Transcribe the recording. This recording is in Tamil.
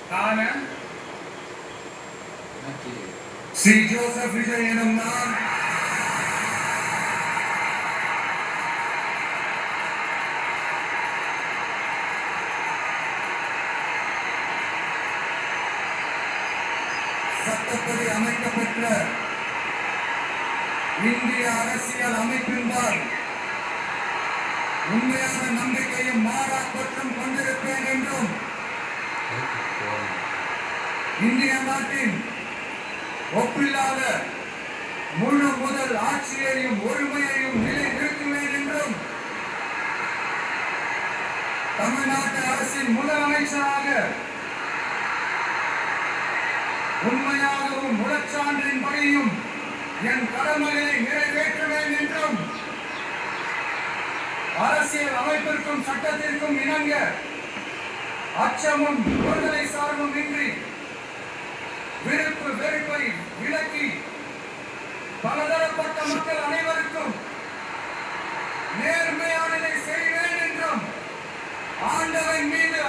காண சி ஜோசப் விஜய் எனும் நான் சட்டப்படி அமைக்கப்பட்ட இந்திய அரசியல் அமைப்பின்பால் உண்மையான நம்பிக்கையும் மாறா பற்றும் கொண்டிருப்பேன் என்றும் இந்திய நாட்டின் ஒப்பில்லாத முழு முதல் ஆட்சியையும் ஒருமையையும் நிலைநிறுத்துவேன் என்றும் தமிழ்நாட்டு அரசின் முதலமைச்சராக உண்மையாகவும் முழச்சான்றின்படியும் என் கடமையை நிறைவேற்றுவேன் என்றும் அரசியல் அமைப்பிற்கும் சட்டத்திற்கும் இணங்க அச்சமும் ஒருதலை சார்பும் இன்றி விருப்பு வெறுப்பை விலக்கி பலதரப்பட்ட மக்கள் அனைவருக்கும் நேர்மையானதை செய்வேன் என்றும் ஆண்டவன் மீது